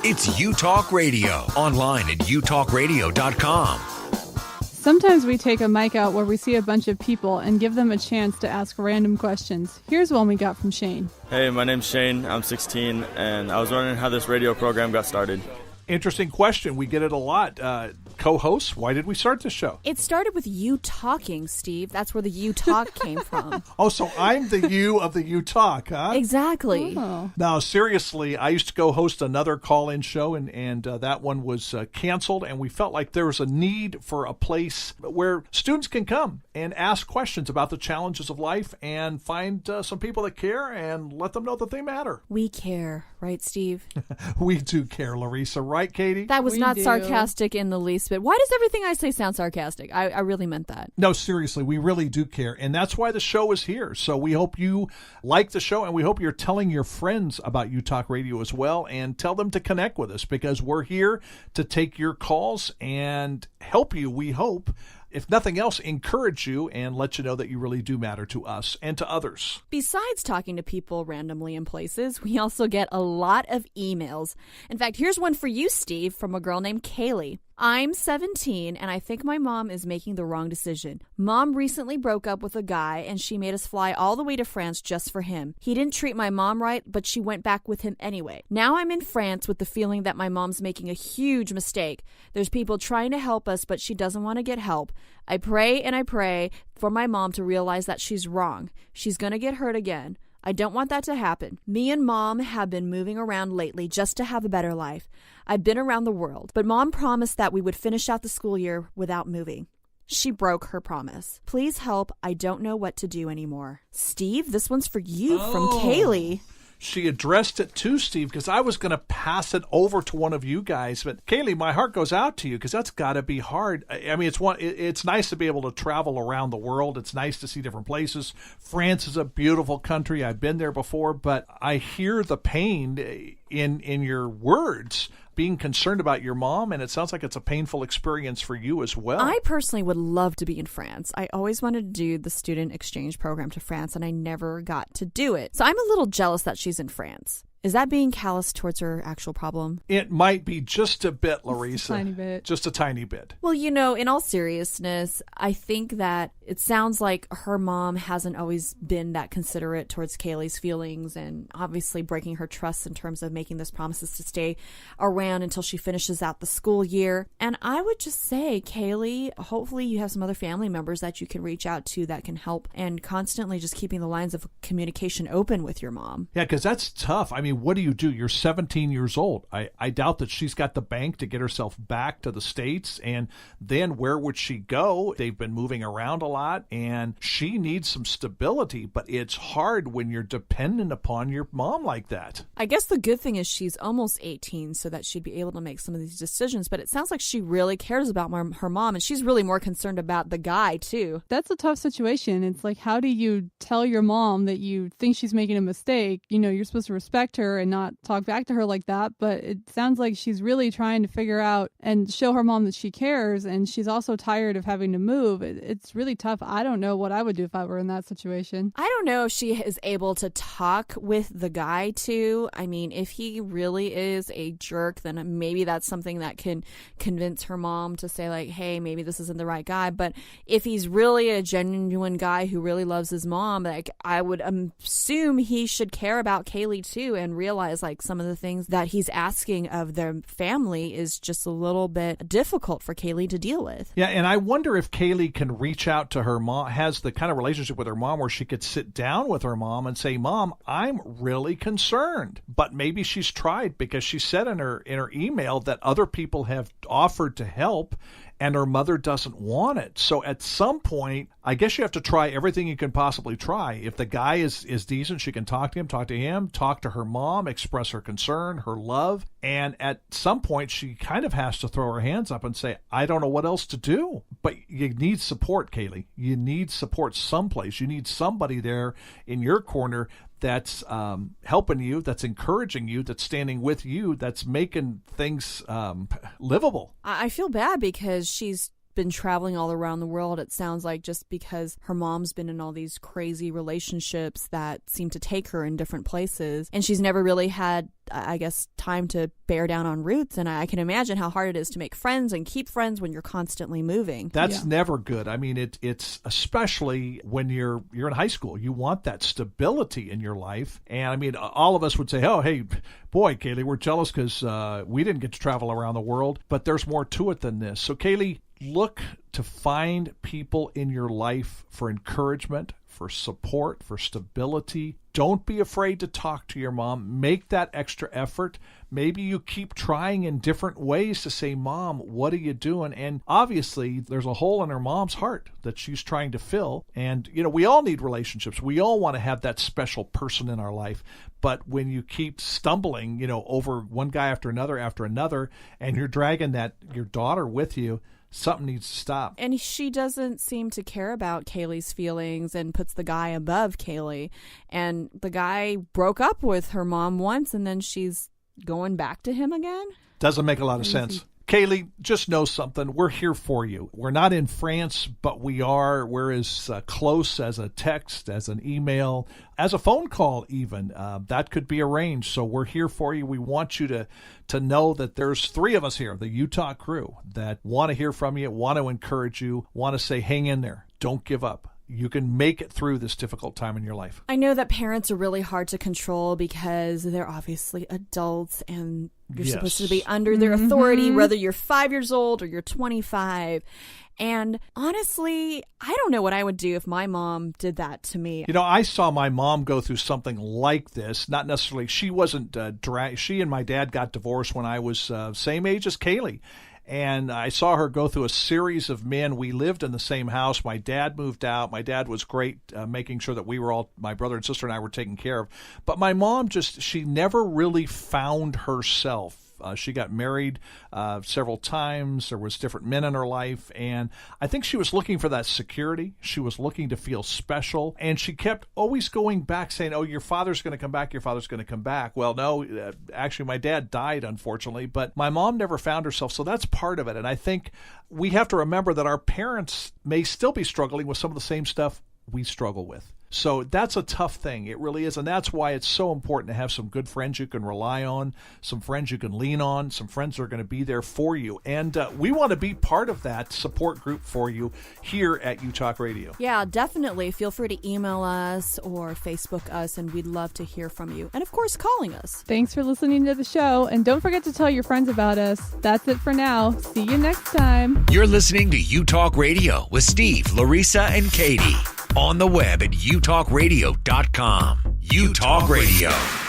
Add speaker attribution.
Speaker 1: It's U-Talk Radio. Online at utalkradio.com.
Speaker 2: Sometimes we take a mic out where we see a bunch of people and give them a chance to ask random questions. Here's one we got from Shane.
Speaker 3: Hey, my name's Shane. I'm 16, and I was wondering how this radio program got started.
Speaker 4: Interesting question. We get it a lot. Co-hosts, why did we start this show?
Speaker 5: It started with you talking, Steve. That's where the you talk came from.
Speaker 4: Oh, so I'm the you of the you talk, huh?
Speaker 5: Exactly.
Speaker 2: Oh.
Speaker 4: Now, seriously, I used to go host another call-in show, and that one was canceled, and we felt like there was a need for a place where students can come and ask questions about the challenges of life and find some people that care and let them know that they matter.
Speaker 5: We care, right, Steve?
Speaker 4: We do care, Larissa. Right, Katie?
Speaker 5: That was
Speaker 2: We
Speaker 5: not
Speaker 2: do.
Speaker 5: sarcastic in the least bit. Why does everything I say sound sarcastic? I really meant that.
Speaker 4: No, seriously, we really do care. And that's why the show is here. So we hope you like the show, and we hope you're telling your friends about U-Talk Radio as well, and tell them to connect with us, because we're here to take your calls and help you, we hope. If nothing else, encourage you and let you know that you really do matter to us and to others.
Speaker 5: Besides talking to people randomly in places, we also get a lot of emails. In fact, here's one for you, Steve, from a girl named Kaylee. I'm 17, and I think my mom is making the wrong decision. Mom recently broke up with a guy, and she made us fly all the way to France just for him. He didn't treat my mom right, but she went back with him anyway. Now I'm in France with the feeling that my mom's making a huge mistake. There's people trying to help us, but she doesn't want to get help. I pray and I pray for my mom to realize that she's wrong. She's going to get hurt again. I don't want that to happen. Me and Mom have been moving around lately just to have a better life. I've been around the world, but Mom promised that we would finish out the school year without moving. She broke her promise. Please help. I don't know what to do anymore. Steve, this one's for you from Kaylee.
Speaker 4: She addressed it to Steve because I was going to pass it over to one of you guys. But Kaylee, my heart goes out to you because that's got to be hard. I mean, it's nice to be able to travel around the world. It's nice to see different places. France is a beautiful country. I've been there before, but I hear the pain in your words, being concerned about your mom, and it sounds like it's a painful experience for you as well.
Speaker 5: I personally would love to be in France. I always wanted to do the student exchange program to France, and I never got to do it. So I'm a little jealous that she's in France. Is that being callous towards her actual problem?
Speaker 4: It might be just a bit, Larissa.
Speaker 2: Just a tiny bit.
Speaker 4: Just a tiny bit.
Speaker 5: Well, you know, in all seriousness, I think that it sounds like her mom hasn't always been that considerate towards Kaylee's feelings, and obviously breaking her trust in terms of making those promises to stay around until she finishes out the school year. And I would just say, Kaylee, hopefully you have some other family members that you can reach out to that can help, and constantly just keeping the lines of communication open with your mom.
Speaker 4: Yeah, because that's tough. I mean, what do you do? You're 17 years old. I doubt that she's got the bank to get herself back to the States. And then where would she go? They've been moving around a lot, and she needs some stability. But it's hard when you're dependent upon your mom like that.
Speaker 5: I guess the good thing is she's almost 18, so that she'd be able to make some of these decisions. But it sounds like she really cares about her mom, and she's really more concerned about the guy, too.
Speaker 2: That's a tough situation. It's like, how do you tell your mom that you think she's making a mistake? You know, you're supposed to respect her and not talk back to her like that, but it sounds like she's really trying to figure out and show her mom that she cares, and she's also tired of having to move. It's really tough. I don't know what I would do if I were in that situation.
Speaker 5: I don't know if she is able to talk with the guy too. I mean, if he really is a jerk, then maybe that's something that can convince her mom to say, like, hey, maybe this isn't the right guy. But if he's really a genuine guy who really loves his mom, like, I would assume he should care about Kaylee too, and realize like some of the things that he's asking of their family is just a little bit difficult for Kaylee to deal with.
Speaker 4: Yeah, and I wonder if Kaylee can reach out to her mom, has the kind of relationship with her mom where she could sit down with her mom and say, Mom, I'm really concerned. But maybe she's tried, because she said in her email that other people have offered to help, and her mother doesn't want it. So at some point, I guess you have to try everything you can possibly try. If the guy is decent, she can talk to him, talk to her mom, express her concern, her love. And at some point, she kind of has to throw her hands up and say, I don't know what else to do. But you need support, Kaylee. You need support someplace. You need somebody there in your corner that's helping you, that's encouraging you, that's standing with you, that's making things livable.
Speaker 5: I feel bad because she's been traveling all around the world, it sounds like, just because her mom's been in all these crazy relationships that seem to take her in different places. And she's never really had, I guess, time to bear down on roots. And I can imagine how hard it is to make friends and keep friends when you're constantly moving.
Speaker 4: That's never good. I mean, it's especially when you're in high school. You want that stability in your life. And I mean, all of us would say, oh, hey, boy, Kaylee, we're jealous because we didn't get to travel around the world. But there's more to it than this. So, Kaylee, look to find people in your life for encouragement, for support, for stability. Don't be afraid to talk to your mom. Make that extra effort. Maybe you keep trying in different ways to say, Mom, what are you doing? And obviously, there's a hole in her mom's heart that she's trying to fill. And, we all need relationships. We all want to have that special person in our life. But when you keep stumbling, over one guy after another, and you're dragging your daughter with you, something needs to stop.
Speaker 5: And she doesn't seem to care about Kaylee's feelings and puts the guy above Kaylee. And the guy broke up with her mom once, and then she's going back to him again?
Speaker 4: Doesn't make a lot of sense. Kaylee, just know something. We're here for you. We're not in France, but we're as close as a text, as an email, as a phone call even. That could be arranged. So we're here for you. We want you to know that there's 3 of us here, the Utah crew, that want to hear from you, want to encourage you, want to say, hang in there. Don't give up. You can make it through this difficult time in your life.
Speaker 5: I know that parents are really hard to control because they're obviously adults and you're supposed to be under their authority, whether you're 5 years old or you're 25. And honestly, I don't know what I would do if my mom did that to me.
Speaker 4: I saw my mom go through something like this. Not necessarily, she wasn't she and my dad got divorced when I was same age as Kaylee. And I saw her go through a series of men. We lived in the same house. My dad moved out. My dad was great making sure that we were all, my brother and sister and I were taken care of. But my mom she never really found herself. She got married several times. There was different men in her life. And I think she was looking for that security. She was looking to feel special. And she kept always going back saying, oh, your father's going to come back. Your father's going to come back. Well, no, actually, my dad died, unfortunately. But my mom never found herself. So that's part of it. And I think we have to remember that our parents may still be struggling with some of the same stuff we struggle with. So that's a tough thing. It really is. And that's why it's so important to have some good friends you can rely on, some friends you can lean on, some friends that are going to be there for you. And we want to be part of that support group for you here at UTalk Radio.
Speaker 5: Yeah, definitely. Feel free to email us or Facebook us, and we'd love to hear from you. And of course, calling us.
Speaker 2: Thanks for listening to the show. And don't forget to tell your friends about us. That's it for now. See you next time.
Speaker 1: You're listening to UTalk Radio with Steve, Larissa, and Katie. On the web at utalkradio.com. UTalk Radio.